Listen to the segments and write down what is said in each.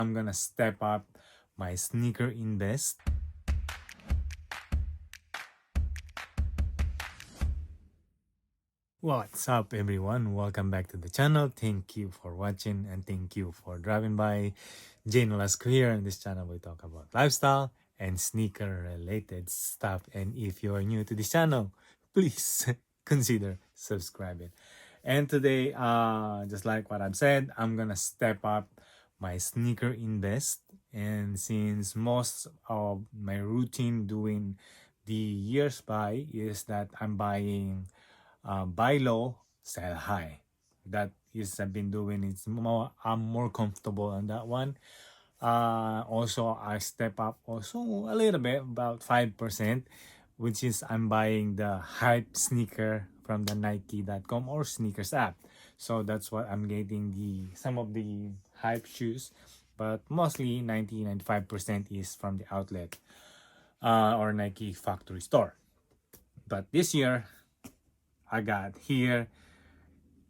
I'm gonna step up my sneaker invest. What's up everyone? Welcome back to the channel. Thank you for watching and thank you for driving by. Nolasco here. In this channel we talk about lifestyle and sneaker related stuff. And if you are new to this channel, please consider subscribing. And today, just like what I've said, I'm gonna step up my sneaker invest. And since most of my routine during the years by is that I'm buying buy low, sell high. That is I've been doing. It's more I'm more comfortable on that one. Also I step up also a little bit, about 5%, which is I'm buying the hype sneaker from the Nike.com or sneakers app. So that's what I'm getting the some of the hype shoes, but mostly 95% is from the outlet or Nike factory store. But this year I got here,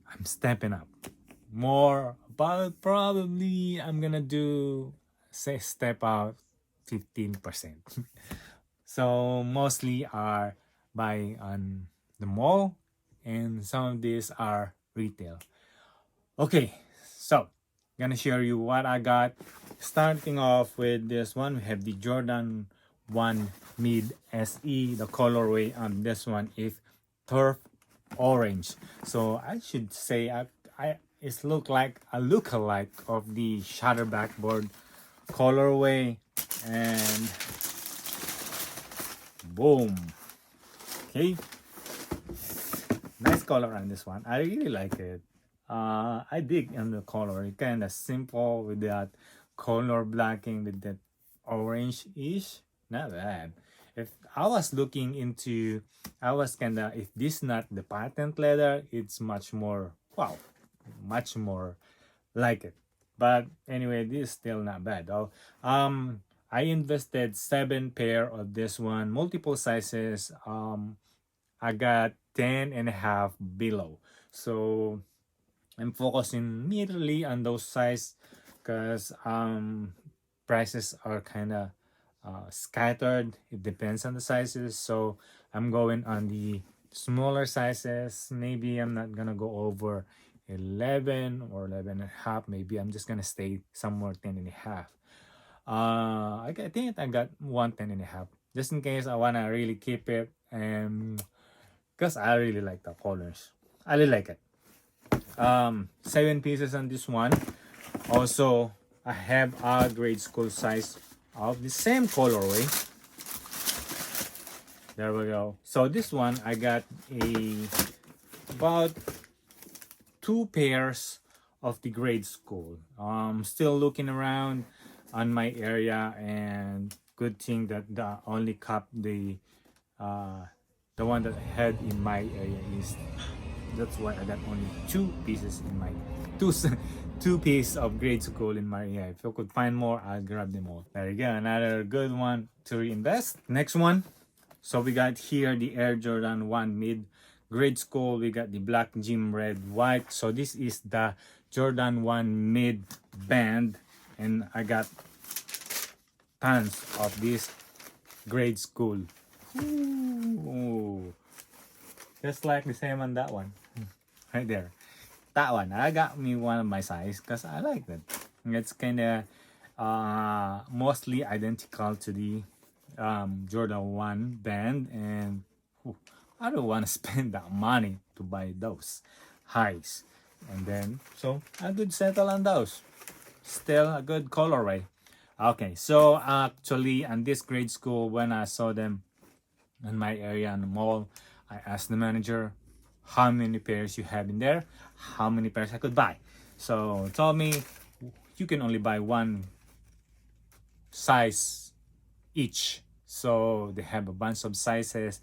I'm stepping up more, but probably I'm gonna do say step out 15%. So mostly are buying on the mall and some of these are retail. Okay, so gonna share you what I got. Starting off with this one, we have the Jordan 1 Mid SE. The colorway on this one is turf orange. So I should say it's look like a look-alike of the shutter backboard colorway, and boom. Okay, nice color on this one. I really like it. I dig on the color. It kind of simple with that color blocking with that orange-ish. Not bad. If I was looking into, I was kinda, if this not the patent leather, it's much more, wow, much more like it. But anyway, this is still not bad though. I invested 7 pair of this one, multiple sizes. I got 10.5 below. So I'm focusing merely on those size because prices are kind of scattered. It depends on the sizes, so I'm going on the smaller sizes. Maybe I'm not gonna go over 11 or 11 and a half. Maybe I'm just gonna stay somewhere 10 and a half. I think I got 110 and a half, just in case I wanna really keep it, and because I really like the colors. I really like it. 7 pieces on this one. Also, I have a grade school size of the same colorway. There we go. So this one I got about 2 pairs of the grade school. Still looking around on my area, and good thing that the only cup the one that I had in my area is, that's why I got only 2 pieces in my two piece of grade school in my area. If I could find more, I'll grab them all. There you go, another good one to reinvest. Next one. So we got here the Air Jordan 1 Mid grade school. We got the black gym red white. So this is the Jordan 1 Mid band, and I got tons of this grade school. Ooh. Just like the same on that one. Right there. That one, I got me one of my size because I like that. It's kind of mostly identical to the Jordan 1 band, and I don't want to spend that money to buy those highs. And then, so I could settle on those. Still a good colorway. Okay, so actually, on this grade school, when I saw them in my area in the mall, I asked the manager how many pairs you have in there, how many pairs I could buy. So told me you can only buy one size each. So they have a bunch of sizes.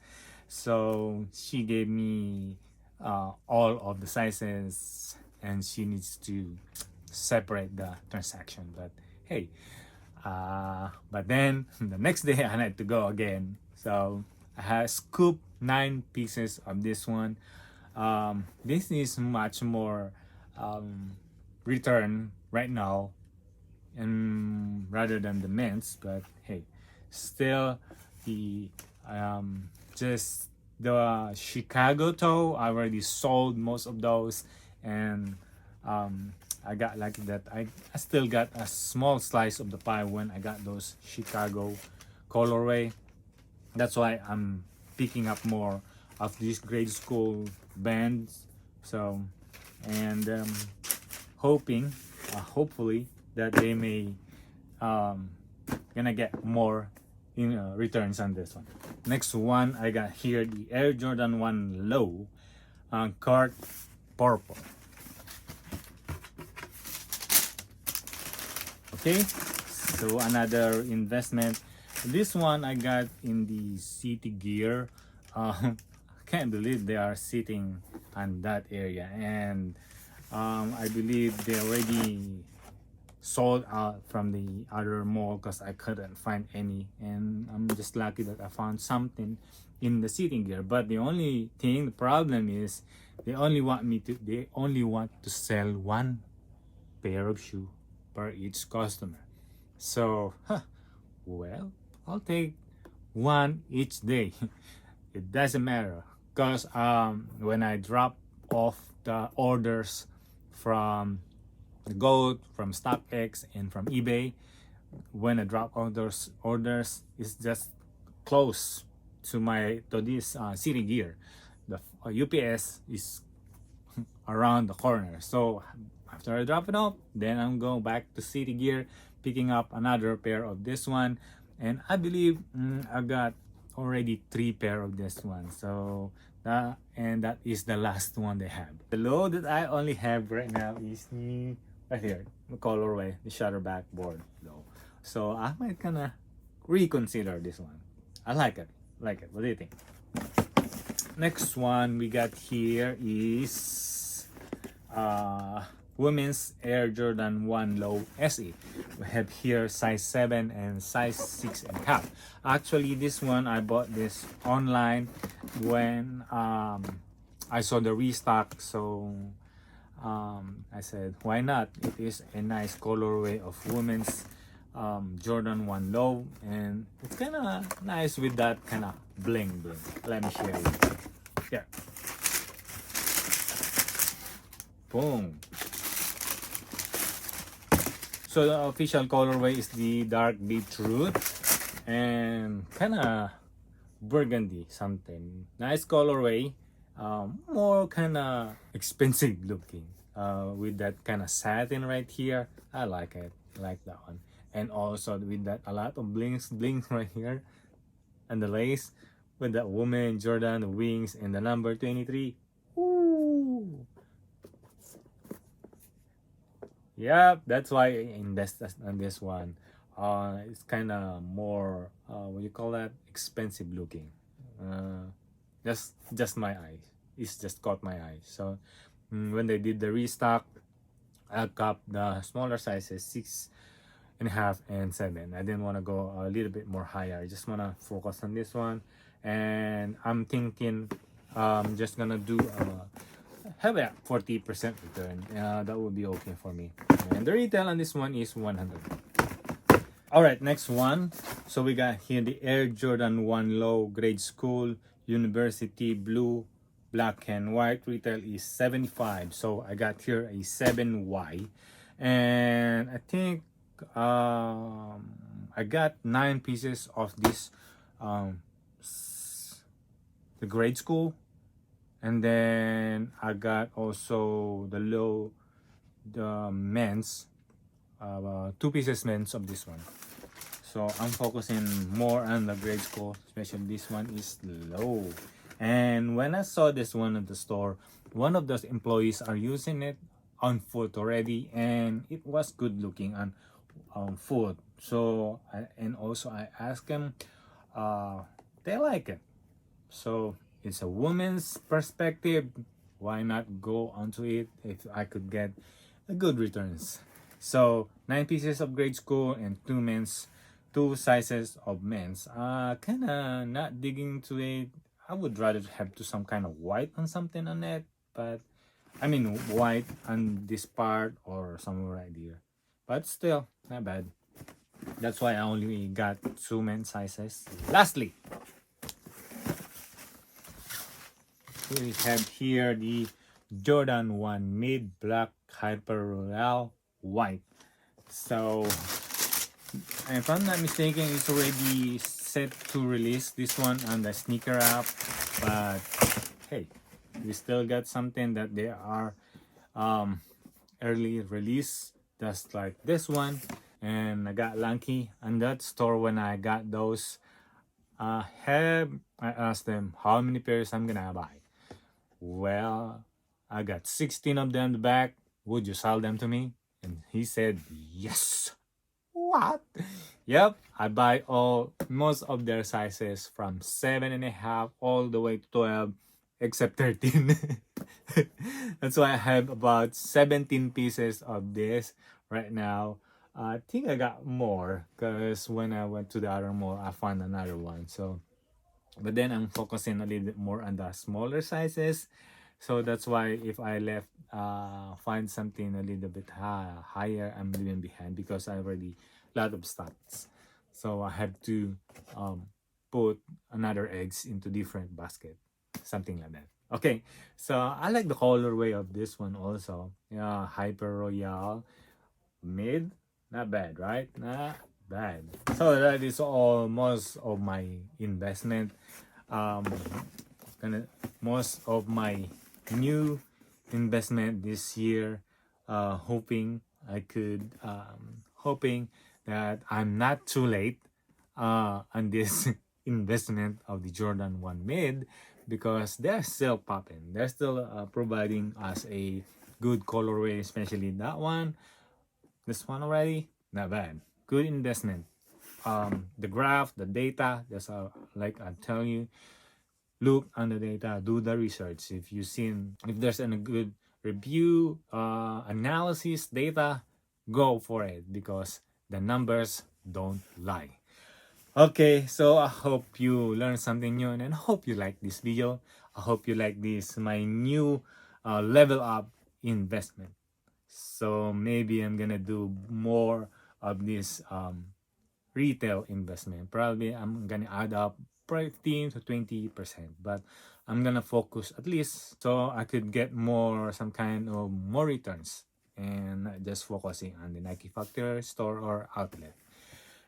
So she gave me all of the sizes, and she needs to separate the transaction. But hey, but then the next day I had to go again. So I have scooped 9 pieces of this one. This is much more return right now and rather than the men's. But hey, still the just the Chicago toe, I already sold most of those, and I got lucky that I still got a small slice of the pie when I got those Chicago colorway. That's why I'm picking up more of these grade school bands. So, and hoping, hopefully, that they may gonna get more returns on this one. Next one I got here, the Air Jordan 1 Low cart purple. Okay, so another investment. This one I got in the City Gear. Can't believe they are sitting on that area, and I believe they already sold out from the other mall because I couldn't find any, and I'm just lucky that I found something in the City Gear. But the only thing, the problem is they only want to sell one pair of shoe per each customer. So, well, I'll take one each day. It doesn't matter because when I drop off the orders from the Goat, from StockX, and from eBay, when I drop orders, it's just close to this City Gear. The UPS is around the corner. So after I drop it off, then I'm going back to City Gear, picking up another pair of this one, and I believe I got already 3 pair of this one. So that is the last one they have. The low that I only have right now is the right here, the colorway, the shutterback board low. So I might kinda reconsider this one. I like it. Like it. What do you think? Next one we got here is women's Air Jordan 1 Low SE. We have here size 7 and size 6.5. Actually, this one I bought this online when I saw the restock, so I said why not. It is a nice colorway of women's Jordan 1 Low, and it's kind of nice with that kind of bling bling. Let me show you. Yeah. Boom. So the official colorway is the dark beetroot and kind of burgundy something. Nice colorway, more kind of expensive looking with that kind of satin right here. I like it, like that one. And also with that a lot of blings right here, and the lace with that woman Jordan, the wings, and the number 23. Ooh. Yep, that's why I invested on this one. It's kind of more what you call that, expensive looking. Just my eyes. It's just caught my eye. So when they did the restock, I got the smaller sizes, 6.5 and 7. I didn't want to go a little bit more higher. I just want to focus on this one, and I'm thinking just gonna do have a 40% return. That would be okay for me. And the retail on this one is 100. All right, next one. So we got here the Air Jordan 1 Low Grade School University Blue, black and white. Retail is 75. So I got here a 7Y, and I think I got 9 pieces of this the grade school, and then I got also the men's 2 pieces men's of this one. So I'm focusing more on the grade school, especially this one is low. And when I saw this one at the store, one of those employees are using it on foot already, and it was good looking on foot. So I asked them, they like it. So it's a woman's perspective. Why not go onto it if I could get a good returns? So 9 pieces of grade school and 2 sizes of men's. Kinda not digging to it. I would rather have to some kind of white on something on it, but I mean white on this part or somewhere right here. but still not bad. That's why I only got 2 men's sizes. Lastly, we have here the Jordan 1 Mid Black Hyper Royale White. So if I'm not mistaken, it's already set to release this one on the sneaker app, but hey, we still got something that they are early release, just like this one. And I got lucky on that store when I got those. I asked them how many pairs I'm gonna buy. Well, I got 16 of them in the back. Would you sell them to me? And he said yes. What? Yep, I buy most of their sizes from 7.5 all the way to 12, except 13. That's why I have about 17 pieces of this right now. I think I got more because when I went to the other mall, I found another one. So, but then I'm focusing a little bit more on the smaller sizes. So that's why if I find something a little bit higher, I'm leaving behind because I already lot of stocks. So I have to put another eggs into different basket, something like that. Okay, so I like the colorway of this one also. Yeah, Hyper Royale Mid, not bad, right? Not bad. So that is all most of my investment. Most of my new investment this year. Hoping I could hoping that I'm not too late on this investment of the Jordan 1 Mid, because they're still popping. They're still providing us a good colorway, especially that one. This one already, not bad. Good investment. The graph, the data, that's like I tell you, look on the data, do the research. If there's a good review, analysis, data, go for it because the numbers don't lie. Okay, so I hope you learned something new and I hope you like this video. I hope you like this, my new level up investment. So maybe I'm gonna do more of this retail investment. Probably I'm gonna add up 15 to 20%, but I'm gonna focus at least so I could get some kind of more returns and not just focusing on the Nike Factory store or outlet.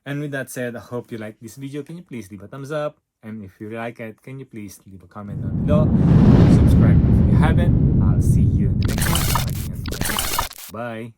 And with that said, I hope you like this video. Can you please leave a thumbs up? And if you like it, can you please leave a comment down below? Subscribe if you haven't. I'll see you in the next one. Bye.